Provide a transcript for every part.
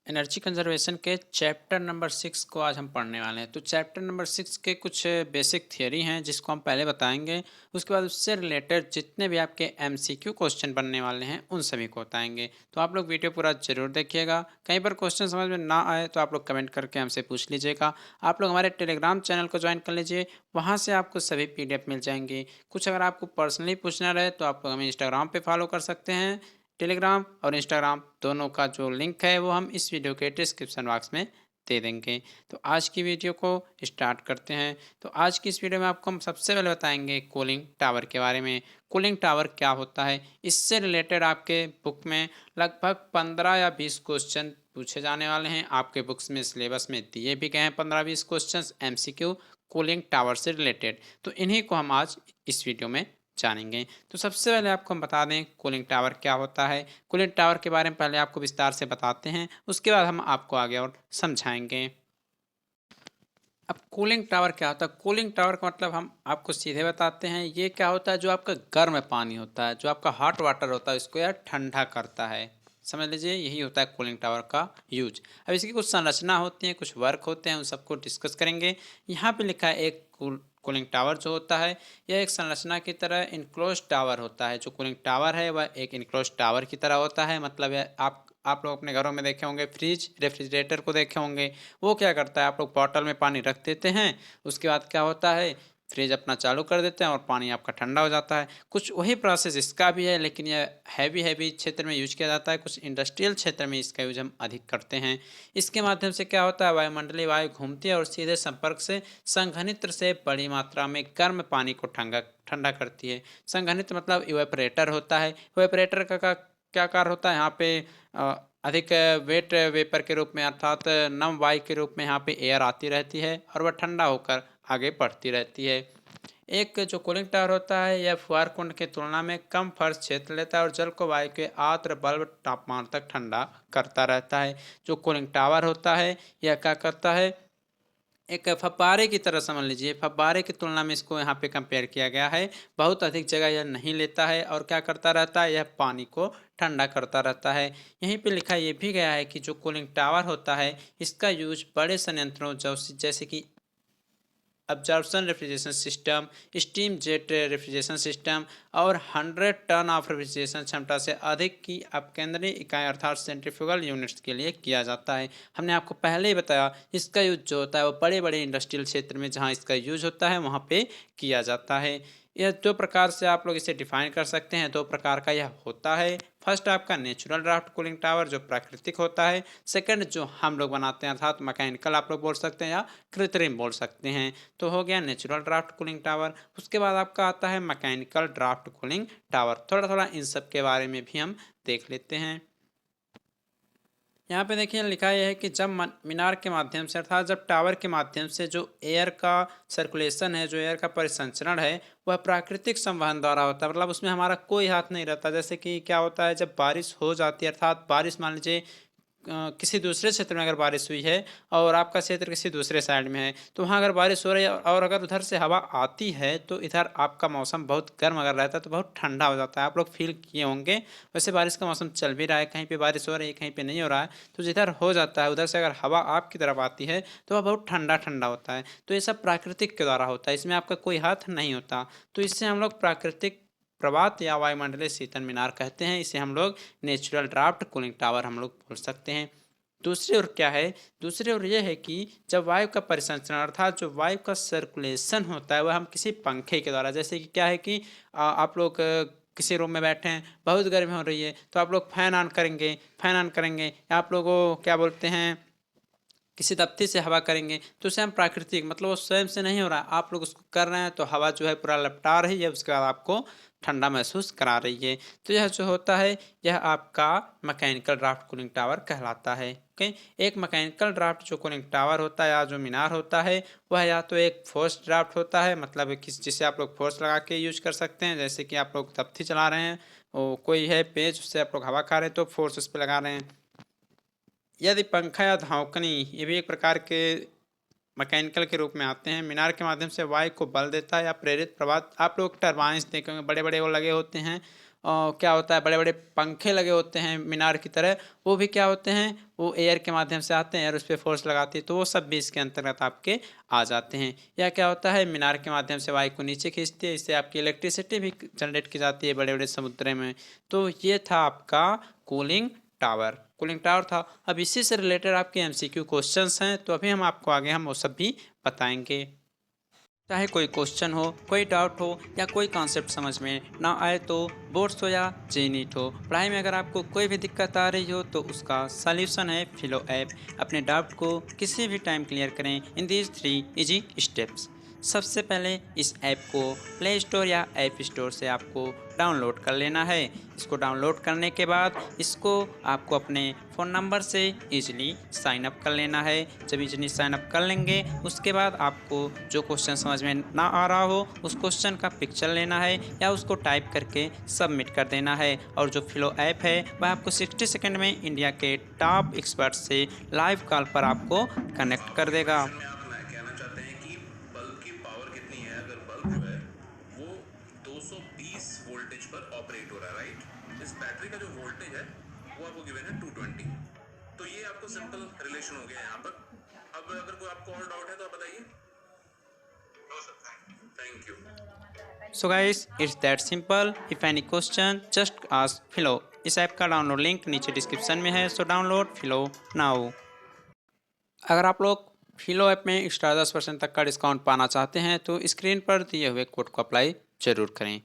Energy conservation के chapter number 6 को आज हम पढ़ने वाले हैं। तो चैप्टर नंबर 6 के कुछ बेसिक थियरी हैं जिसको हम पहले बताएंगे। उसके बाद उससे रिलेटेड जितने भी आपके एमसीक्यू क्वेश्चन बनने वाले हैं उन सभी को बताएंगे। तो आप लोग वीडियो पूरा जरूर देखिएगा। कहीं पर क्वेश्चन समझ में ना आए तो आप लोग कमेंट करके हमसे पूछ लीजिएगा। आप लोग हमारे टेलीग्राम चैनल को ज्वाइन कर लीजिए, वहाँ से आपको सभी पीडीएफ मिल जाएंगे। कुछ अगर आपको पर्सनली पूछना रहे तो आप लोग हमें इंस्टाग्राम पे फॉलो कर सकते हैं। टेलीग्राम और इंस्टाग्राम दोनों का जो लिंक है वो हम इस वीडियो के डिस्क्रिप्शन बॉक्स में दे देंगे। तो आज की वीडियो को स्टार्ट करते हैं। तो आज की इस वीडियो में आपको हम सबसे पहले बताएंगे कूलिंग टावर के बारे में। कूलिंग टावर क्या होता है, इससे रिलेटेड आपके बुक में लगभग 15 या 20 क्वेश्चन पूछे जाने वाले हैं। आपके बुक्स में सिलेबस में दिए भी गए हैं 15-20 क्वेश्चन एमसीक्यू कूलिंग टावर से रिलेटेड। तो इन्हीं को हम आज इस वीडियो में जानेंगे। तो सबसे पहले आपको हम बता दें कूलिंग टावर क्या होता है। कूलिंग टावर के बारे में पहले आपको विस्तार से बताते हैं, उसके बाद हम आपको आगे और समझाएंगे। अब कूलिंग टावर क्या होता है? कूलिंग टावर का मतलब हम आपको सीधे बताते हैं। ये क्या होता है, जो आपका गर्म पानी होता है, जो आपका हॉट वाटर होता है, इसको यार ठंडा करता है। समझ लीजिए यही होता है कूलिंग टावर का यूज। अब इसकी कुछ संरचना होती है, कुछ वर्क होते हैं, उन सबको डिस्कस करेंगे। यहाँ पे लिखा है एक कूलिंग टावर जो होता है यह एक संरचना की तरह इनक्लोज टावर होता है। जो कूलिंग टावर है वह एक इनक्लोज टावर की तरह होता है। मतलब आप लोग अपने घरों में देखे होंगे, फ्रिज रेफ्रिजरेटर को देखे होंगे। वो क्या करता है, आप लोग बॉटल में पानी रख देते हैं, उसके बाद क्या होता है फ्रिज अपना चालू कर देते हैं और पानी आपका ठंडा हो जाता है। कुछ वही प्रोसेस इसका भी है, लेकिन यह हैवी हैवी क्षेत्र में यूज किया जाता है। कुछ इंडस्ट्रियल क्षेत्र में इसका यूज हम अधिक करते हैं। इसके माध्यम से क्या होता है, वायुमंडलीय वायु घूमती है और सीधे संपर्क से संघनित्र से बड़ी मात्रा में गर्म पानी को ठंडा ठंडा करती है। संघनित्र मतलब इवेपरेटर होता है। इवेपरेटर का क्या कार्य होता है, यहाँ पे अधिक वेट वेपर के रूप में अर्थात नम वायु के रूप में यहाँ पे एयर आती रहती है और वह ठंडा होकर आगे बढ़ती रहती है। एक जो कूलिंग टावर होता है यह फुहार कुंड की तुलना में कम फर्श क्षेत्र लेता है और जल को वायु के आर्द्र बल्ब तापमान तक ठंडा करता रहता है। जो कूलिंग टावर होता है यह क्या करता है, एक फव्वारे की तरह समझ लीजिए। फव्वारे की तुलना में इसको यहाँ पे कंपेयर किया गया है। बहुत अधिक जगह यह नहीं लेता है और क्या करता रहता है, यह पानी को ठंडा करता रहता है। यहीं पे लिखा ये भी गया है कि जो कूलिंग टावर होता है इसका यूज बड़े संयंत्रों जैसे कि absorption refrigeration system, steam jet refrigeration system और 100 टन ऑफ रेफ्रिजरेशन क्षमता से अधिक की अपकेंद्रीय इकाई अर्थात सेंट्रीफ्यूगल यूनिट्स के लिए किया जाता है। हमने आपको पहले ही बताया इसका यूज जो होता है वो बड़े बड़े इंडस्ट्रियल क्षेत्र में जहाँ इसका यूज होता है वहाँ पे किया जाता है। यह दो प्रकार से आप लोग इसे डिफाइन कर सकते हैं। दो प्रकार का यह होता है। फर्स्ट आपका नेचुरल ड्राफ्ट कूलिंग टावर जो प्राकृतिक होता है। सेकंड जो हम लोग बनाते हैं अर्थात मैकेनिकल आप लोग बोल सकते हैं या कृत्रिम बोल सकते हैं। तो हो गया नेचुरल ड्राफ्ट कूलिंग टावर। उसके बाद आपका आता है मैकेनिकल ड्राफ्ट कूलिंग टावर। थोड़ा थोड़ा इन सब के बारे में भी हम देख लेते हैं। यहाँ पे देखिए लिखा यह है कि जब मीनार के माध्यम से अर्थात जब टावर के माध्यम से जो एयर का सर्कुलेशन है, जो एयर का परिसंचरण है, वह प्राकृतिक संवहन द्वारा होता है। मतलब उसमें हमारा कोई हाथ नहीं रहता। जैसे कि क्या होता है, जब बारिश हो जाती है अर्थात बारिश मान लीजिए किसी दूसरे क्षेत्र में अगर बारिश हुई है और आपका क्षेत्र किसी दूसरे साइड में है, तो वहाँ अगर बारिश हो रही है और अगर उधर से हवा आती है तो इधर आपका मौसम बहुत गर्म अगर रहता है तो बहुत ठंडा हो जाता है। आप लोग फील किए होंगे। वैसे बारिश का मौसम चल भी रहा है, कहीं पे बारिश हो रही है कहीं पे नहीं हो रहा है, तो जिधर हो जाता है उधर से अगर हवा आपकी तरफ आती है तो वह बहुत ठंडा ठंडा होता है। तो ये सब प्राकृतिक के द्वारा होता है, इसमें आपका कोई हाथ नहीं होता। तो इससे हम लोग प्राकृतिक प्रवात या वायुमंडलीय शीतल मीनार कहते हैं। इसे हम लोग नेचुरल ड्राफ्ट कूलिंग टावर हम लोग बोल सकते हैं। दूसरी ओर क्या है, दूसरी ओर यह है कि जब वायु का परिसंचरण अर्थात जो वायु का सर्कुलेशन होता है वह हम किसी पंखे के द्वारा, जैसे कि क्या है कि आप लोग किसी रूम में बैठे हैं, बहुत गर्मी हो रही है तो आप लोग फैन ऑन करेंगे, फैन ऑन करेंगे या आप लोगों क्या बोलते हैं किसी तख्ती से हवा करेंगे, तो उसे हम प्राकृतिक मतलब वो स्वयं से नहीं हो रहा है, आप लोग उसको कर रहे हैं तो हवा जो है पूरा लपटा रही है, उसके बाद आपको ठंडा महसूस करा रही है। तो यह जो होता है यह आपका मैकेनिकल ड्राफ्ट कूलिंग टावर कहलाता है। ओके, एक मैकेनिकल ड्राफ्ट जो कूलिंग टावर होता है या जो मीनार होता है वह या तो एक फोर्स ड्राफ्ट होता है, मतलब किस जिसे आप लोग फोर्स लगा के यूज कर सकते हैं। जैसे कि आप लोग तख्ती चला रहे हैं, वो कोई है पेज, उससे आप लोग हवा खा रहे हैं तो फोर्स उस पर लगा रहे हैं। यदि पंखा या धावकनी ये भी एक प्रकार के मैकेनिकल के रूप में आते हैं। मीनार के माध्यम से वायु को बल देता है या प्रेरित प्रवाह। आप लोग टरबाइंस देखे होंगे, बड़े बड़े वो लगे होते हैं क्या होता है, बड़े बड़े पंखे लगे होते हैं मीनार की तरह, वो भी क्या होते हैं, वो एयर के माध्यम से आते हैं, एयर उस पर फोर्स लगाती है, तो वो सब भी इसके अंतर्गत आपके आ जाते हैं। या क्या होता है, मीनार के माध्यम से वायु को नीचे खींचती है, इससे आपकी इलेक्ट्रिसिटी भी जनरेट की जाती है बड़े बड़े समुद्र में। तो ये था आपका कूलिंग टावर। कूलिंग टावर था। अब इसी से रिलेटेड आपके एमसीक्यू क्वेश्चंस हैं, तो अभी हम आपको आगे हम वो सब भी बताएंगे। चाहे कोई क्वेश्चन हो, कोई डाउट हो या कोई कॉन्सेप्ट समझ में ना आए, तो बोर्ड्स हो या जेनीट हो, पढ़ाई में अगर आपको कोई भी दिक्कत आ रही हो तो उसका सल्यूशन है फिलो ऐप। अपने डाउट को किसी भी टाइम क्लियर करें इन दीज 3 इजी स्टेप्स। सबसे पहले इस ऐप को प्ले स्टोर या ऐप स्टोर से आपको डाउनलोड कर लेना है। इसको डाउनलोड करने के बाद इसको आपको अपने फ़ोन नंबर से इजीली साइन अप कर लेना है। जब इजीली साइन अप कर लेंगे उसके बाद आपको जो क्वेश्चन समझ में ना आ रहा हो उस क्वेश्चन का पिक्चर लेना है या उसको टाइप करके सबमिट कर देना है, और जो फिलो ऐप है वह आपको 60 सेकंड में इंडिया के टॉप एक्सपर्ट से लाइव कॉल पर आपको कनेक्ट कर देगा। में आप कहना चाहते हैं कि बल्ब की पावर कितनी है, अगर बल्ब जो है वो 220 वोल्टेज पर ऑपरेट हो रहा है, राइट। इस बैटरी का जो वोल्टेज है वो आपको गिवन है 220। तो ये आपको सिंपल रिलेशन हो गया यहाँ पर। अब अगर कोई आपको और डाउट है तो आप बताइए। No sir, thank you. So guys, it's that simple. If any question just ask फिलो। इस ऐप का डाउनलोड लिंक नीचे डिस्क्रिप्शन में है, सो डाउनलोड फिलो नाउ। अगर आप लोग फिलो ऐप में एक्स्ट्रा 10% तक का डिस्काउंट पाना चाहते हैं तो स्क्रीन पर दिए हुए कोड को अप्लाई जरूर करें।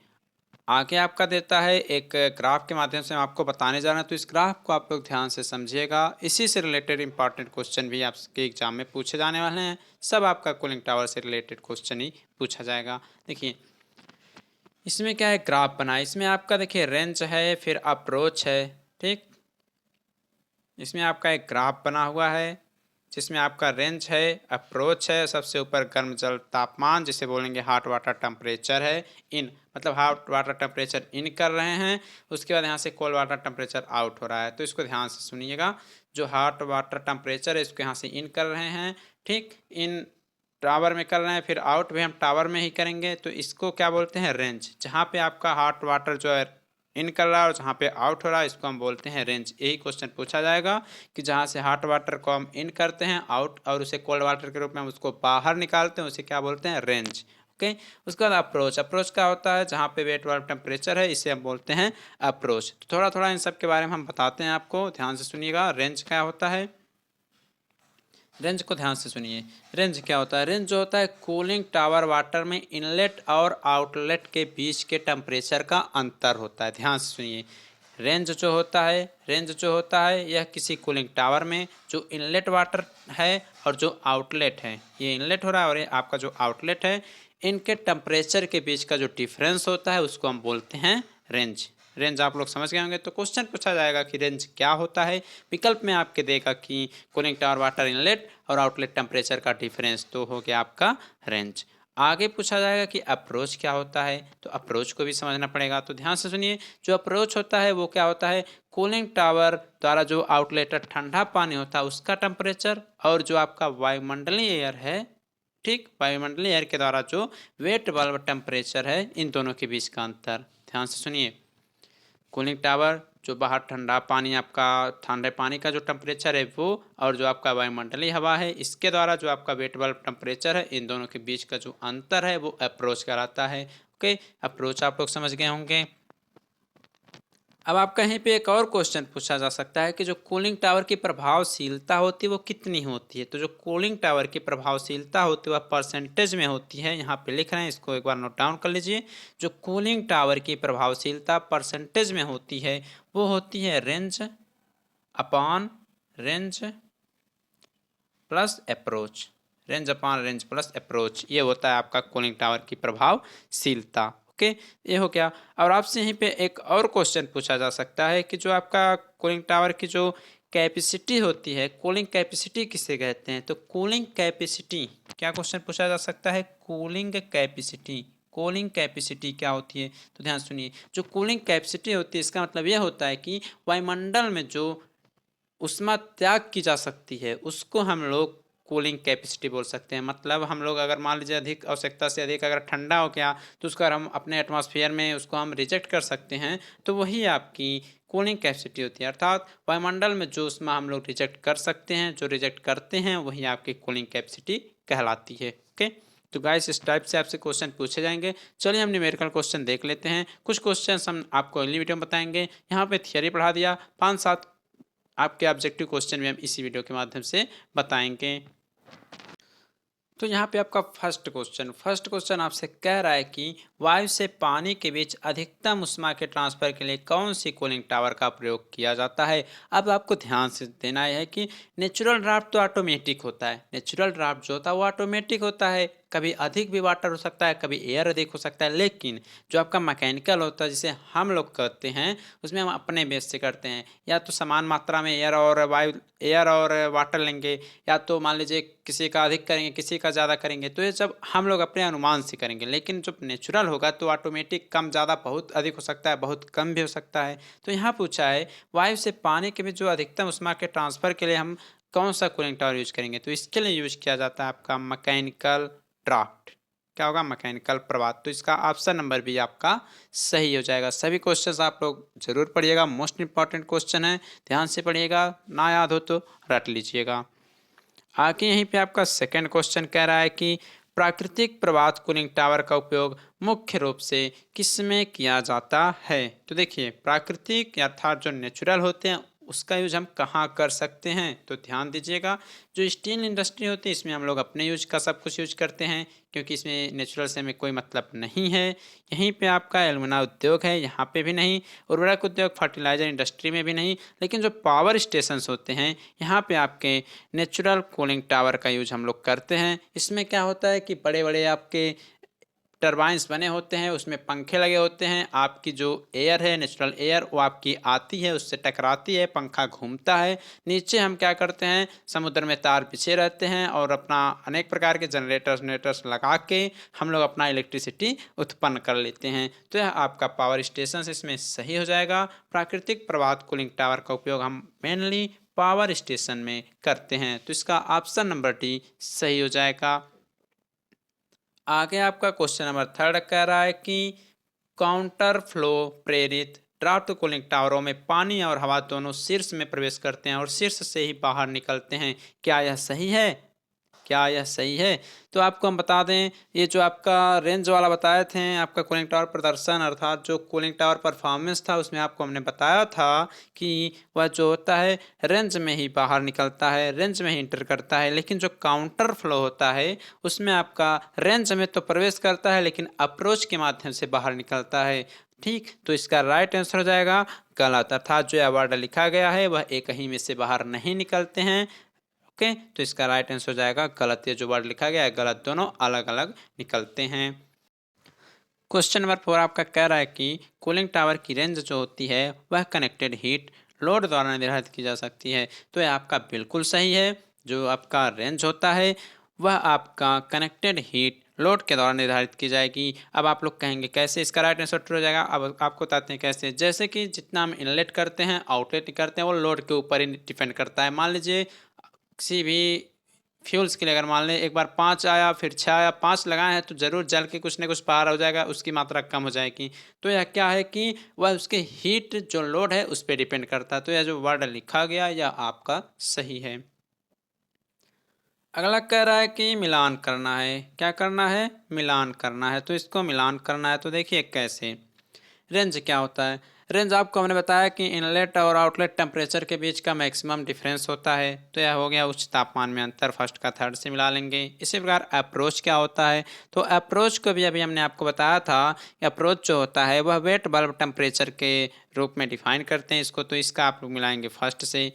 आगे आपका देता है एक ग्राफ के माध्यम से हम आपको बताने जा रहे हैं, तो इस ग्राफ को आप लोग ध्यान से समझिएगा। इसी से रिलेटेड इंपॉर्टेंट क्वेश्चन भी आपके एग्जाम में पूछे जाने वाले हैं। सब आपका कूलिंग टावर से रिलेटेड क्वेश्चन ही पूछा जाएगा। देखिए इसमें क्या है, ग्राफ बना है, इसमें आपका देखिए रेंज है, फिर अप्रोच है, ठीक। इसमें आपका एक ग्राफ बना हुआ है जिसमें आपका रेंज है, अप्रोच है, सबसे ऊपर गर्म जल तापमान जिसे बोलेंगे हॉट वाटर टेम्परेचर है, इन मतलब हॉट वाटर टेम्परेचर इन कर रहे हैं। उसके बाद यहाँ से कोल्ड वाटर टेम्परेचर आउट हो रहा है, तो इसको ध्यान से सुनिएगा। जो हॉट वाटर टेम्परेचर है इसको यहाँ से इन कर रहे हैं, ठीक, इन टावर में कर रहे हैं, फिर आउट भी हम टावर में ही करेंगे, तो इसको क्या बोलते हैं, रेंज। जहाँ पे आपका हॉट वाटर जो है इन कर रहा है और जहाँ पे आउट हो रहा है इसको हम बोलते हैं रेंज। यही क्वेश्चन पूछा जाएगा कि जहाँ से हॉट वाटर को हम इन करते हैं आउट और उसे कोल्ड वाटर के रूप में हम उसको बाहर निकालते हैं, उसे क्या बोलते हैं, रेंज। ओके। उसके बाद अप्रोच। अप्रोच क्या होता है, जहाँ पे वेट वाटर टेम्परेचर है इसे हम बोलते हैं अप्रोच। तो थोड़ा थोड़ा इन सब के बारे में हम बताते हैं आपको, ध्यान से सुनिएगा। रेंज क्या होता है, रेंज को ध्यान से सुनिए। रेंज क्या होता है, रेंज जो होता है कूलिंग टावर वाटर में इनलेट और आउटलेट के बीच के टेम्परेचर का अंतर होता है। ध्यान से सुनिए। रेंज जो होता है, रेंज जो होता है यह किसी कूलिंग टावर में जो इनलेट वाटर है और जो आउटलेट है, ये इनलेट हो रहा है और ये आपका जो आउटलेट है, इनके टेम्परेचर के बीच का जो डिफरेंस होता है उसको हम बोलते हैं रेंज। रेंज आप लोग समझ गए होंगे। तो क्वेश्चन पूछा जाएगा कि रेंज क्या होता है, विकल्प में आपके देगा कि कूलिंग टावर वाटर इनलेट और आउटलेट टेम्परेचर का डिफरेंस, तो हो गया आपका रेंज। आगे पूछा जाएगा कि अप्रोच क्या होता है, तो अप्रोच को भी समझना पड़ेगा। तो ध्यान से सुनिए, जो अप्रोच होता है वो क्या होता है, कूलिंग टावर द्वारा जो आउटलेट ठंडा पानी होता है उसका टेम्परेचर और जो आपका वायुमंडलीय एयर है, ठीक, वायुमंडलीय एयर के द्वारा जो वेट बल्ब टेम्परेचर है, इन दोनों के बीच का अंतर। ध्यान से सुनिए। कूलिंग टावर जो बाहर ठंडा पानी, आपका ठंडे पानी का जो टेम्परेचर है वो, और जो आपका वायुमंडलीय हवा है इसके द्वारा जो आपका वेट बल्ब टेम्परेचर है, इन दोनों के बीच का जो अंतर है वो अप्रोच कहलाता है। ओके, अप्रोच आप लोग समझ गए होंगे। अब आपका यहीं पे एक और क्वेश्चन पूछा जा सकता है कि जो कूलिंग टावर की प्रभावशीलता होती है वो कितनी होती है। तो जो कूलिंग टावर की प्रभावशीलता होती है वह परसेंटेज में होती है। यहाँ पे लिख रहे हैं, इसको एक बार नोट डाउन कर लीजिए। जो कूलिंग टावर की प्रभावशीलता परसेंटेज में होती है वो होती है range upon range plus approach. Range upon range plus approach, ये होता है आपका कूलिंग टावर की प्रभावशीलता। ओके, ये हो गया। और आपसे यहीं पे एक और क्वेश्चन पूछा जा सकता है कि जो आपका कूलिंग टावर की जो कैपेसिटी होती है, कूलिंग कैपेसिटी किसे कहते हैं। तो कूलिंग कैपेसिटी, क्या क्वेश्चन पूछा जा सकता है, कूलिंग कैपेसिटी। कूलिंग कैपेसिटी क्या होती है, तो ध्यान सुनिए। जो कूलिंग कैपेसिटी होती है इसका मतलब यह होता है कि वायुमंडल में जो ऊष्मा त्याग की जा सकती है उसको हम लोग कूलिंग कैपेसिटी बोल सकते हैं। मतलब हम लोग अगर मान लीजिए अधिक आवश्यकता से अधिक अगर ठंडा हो गया तो उसको अगर हम अपने एटमॉस्फेयर में उसको हम रिजेक्ट कर सकते हैं, तो वही आपकी कूलिंग कैपेसिटी होती है। अर्थात वायुमंडल में जो ऊष्मा हम लोग रिजेक्ट कर सकते हैं, जो रिजेक्ट करते हैं, वही आपकी कूलिंग कैपेसिटी कहलाती है। ओके, तो गाइस इस टाइप से आपसे क्वेश्चन पूछे जाएंगे। चलिए हम न्यूमेरिकल क्वेश्चन देख लेते हैं। कुछ क्वेश्चन हम आपको अगली वीडियो में बताएंगे। यहाँ पे थियरी पढ़ा दिया, 5-7 आपके ऑब्जेक्टिव क्वेश्चन भी हम इसी वीडियो के माध्यम से बताएंगे। तो यहाँ पे आपका फर्स्ट क्वेश्चन आपसे कह रहा है कि वायु से पानी के बीच अधिकतम ऊष्मा के ट्रांसफर के लिए कौन सी कूलिंग टावर का प्रयोग किया जाता है। अब आपको ध्यान से देना है कि नेचुरल ड्राफ्ट तो ऑटोमेटिक होता है। नेचुरल ड्राफ्ट जो होता है वो ऑटोमेटिक होता है, कभी अधिक भी वाटर हो सकता है, कभी एयर अधिक हो सकता है। लेकिन जो आपका मैकेनिकल होता है जिसे हम लोग करते हैं, उसमें हम अपने बेस से करते हैं। या तो समान मात्रा में एयर और वाटर लेंगे, या तो मान लीजिए किसी का अधिक करेंगे, किसी का ज़्यादा करेंगे। तो ये सब हम लोग अपने अनुमान से करेंगे। लेकिन जब नेचुरल होगा तो ऑटोमेटिक कम ज़्यादा बहुत अधिक हो सकता है, बहुत कम भी हो सकता है। तो यहाँ पूछा है वायु से पानी के बीच जो अधिकतम ऊष्मा के ट्रांसफर के लिए हम कौन सा कूलिंग टावर यूज करेंगे। तो इसके लिए यूज किया जाता है आपका मैकेनिकल ड्राफ्ट। क्या होगा? मैकेनिकल प्रवाह। तो इसका ऑप्शन नंबर भी आपका सही हो जाएगा। सभी क्वेश्चंस आप लोग जरूर पढ़िएगा, मोस्ट इंपॉर्टेंट क्वेश्चन है, ध्यान से पढ़िएगा, ना याद हो तो रट लीजिएगा। आगे यहीं पे आपका सेकंड क्वेश्चन कह रहा है कि प्राकृतिक प्रभात कूलिंग टावर का उपयोग मुख्य रूप से किसमें किया जाता है। तो देखिए प्राकृतिक अर्थात जो नेचुरल होते हैं उसका यूज हम कहाँ कर सकते हैं। तो ध्यान दीजिएगा, जो स्टील इंडस्ट्री होती है इसमें हम लोग अपने यूज का सब कुछ यूज करते हैं, क्योंकि इसमें नेचुरल से हमें कोई मतलब नहीं है। यहीं पे आपका एल्युमिना उद्योग है, यहाँ पे भी नहीं। उर्वरक उद्योग फर्टिलाइजर इंडस्ट्री में भी नहीं। लेकिन जो पावर स्टेशंस होते हैं यहाँ पे आपके नेचुरल कूलिंग टावर का यूज हम लोग करते हैं। इसमें क्या होता है कि बड़े बड़े आपके टरबाइंस बने होते हैं, उसमें पंखे लगे होते हैं। आपकी जो एयर है, नेचुरल एयर, वो आपकी आती है, उससे टकराती है, पंखा घूमता है। नीचे हम क्या करते हैं, समुद्र में तार बिछे रहते हैं और अपना अनेक प्रकार के जनरेटर्स लगा के हम लोग अपना इलेक्ट्रिसिटी उत्पन्न कर लेते हैं। तो यह आपका पावर स्टेशन इसमें सही हो जाएगा। प्राकृतिक प्रभात कूलिंग टावर का उपयोग हम मेनली पावर स्टेशन में करते हैं। तो इसका ऑप्शन नंबर डी सही हो जाएगा। आगे आपका क्वेश्चन नंबर थर्ड कह रहा है कि काउंटर फ्लो प्रेरित ड्राफ्ट कूलिंग टावरों में पानी और हवा दोनों शीर्ष में प्रवेश करते हैं और शीर्ष से ही बाहर निकलते हैं। क्या यह सही है? क्या यह सही है? तो आपको हम बता दें, ये जो आपका रेंज वाला बताए थे आपका कूलिंग टावर प्रदर्शन अर्थात जो कूलिंग टावर परफॉर्मेंस था, उसमें आपको हमने बताया था कि वह जो होता है रेंज में ही बाहर निकलता है, रेंज में ही इंटर करता है। लेकिन जो काउंटर फ्लो होता है उसमें आपका रेंज में तो प्रवेश करता है लेकिन अप्रोच के माध्यम से बाहर निकलता है। ठीक, तो इसका राइट आंसर हो जाएगा गलत। अर्थात जो अवार्ड लिखा गया है वह एक ही में से बाहर नहीं निकलते हैं। ओके, तो इसका राइट आंसर हो जाएगा गलत। ये जो वर्ड लिखा गया है गलत, दोनों अलग अलग निकलते हैं। क्वेश्चन नंबर 4 आपका कह रहा है कि कूलिंग टावर की रेंज जो होती है वह कनेक्टेड हीट लोड द्वारा निर्धारित की जा सकती है। तो यह आपका बिल्कुल सही है। जो आपका रेंज होता है वह आपका कनेक्टेड हीट लोड के द्वारा निर्धारित की जाएगी। अब आप लोग कहेंगे कैसे, इसका राइट आंसर ट्रू हो जाएगा। अब आपको बताते हैं कैसे। जैसे कि जितना हम इनलेट करते हैं आउटलेट करते हैं वो लोड के ऊपर ही डिपेंड करता है। मान लीजिए किसी भी फ्यूल्स के लिए अगर मान लें एक बार 5 आया फिर 6 आया, 5 लगाए हैं तो ज़रूर जल के कुछ न कुछ पार हो जाएगा, उसकी मात्रा कम हो जाएगी। तो यह क्या है कि वह उसके हीट जो लोड है उस पर डिपेंड करता है। तो यह जो वर्ड लिखा गया यह आपका सही है। अगला कह रहा है कि मिलान करना है। क्या करना है? मिलान करना है। तो इसको मिलान करना है तो देखिए कैसे। रेंज क्या होता है? रेंज आपको हमने बताया कि इनलेट और आउटलेट टेम्परेचर के बीच का मैक्सिमम डिफरेंस होता है। तो यह हो गया उच्च तापमान में अंतर, फर्स्ट का थर्ड से मिला लेंगे। इसी प्रकार अप्रोच क्या होता है? तो अप्रोच को भी अभी हमने आपको बताया था। अप्रोच जो होता है वह वेट बल्ब टेम्परेचर के रूप में डिफाइन करते हैं इसको। तो इसका आप लोग मिलाएंगे फर्स्ट से।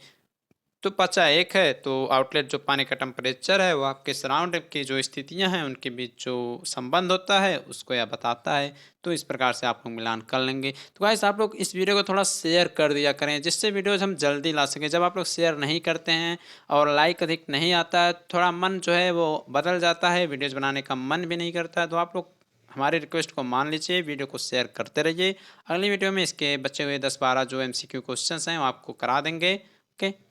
तो बचा एक है, तो आउटलेट जो पानी का टेम्परेचर है वो आपके सराउंड की जो स्थितियां हैं उनके बीच जो संबंध होता है उसको यह बताता है। तो इस प्रकार से आप लोग मिलान कर लेंगे। तो गाइस आप लोग इस वीडियो को थोड़ा शेयर कर दिया करें जिससे वीडियोज हम जल्दी ला सकें। जब आप लोग शेयर नहीं करते हैं और लाइक अधिक नहीं आता है, थोड़ा मन जो है वो बदल जाता है, वीडियोज़ बनाने का मन भी नहीं करता है। तो आप लोग हमारे रिक्वेस्ट को मान लीजिए, वीडियो को शेयर करते रहिए। अगली वीडियो में इसके बचे हुए 10-12 जो MCQ क्वेश्चंस हैं वो आपको करा देंगे। ओके।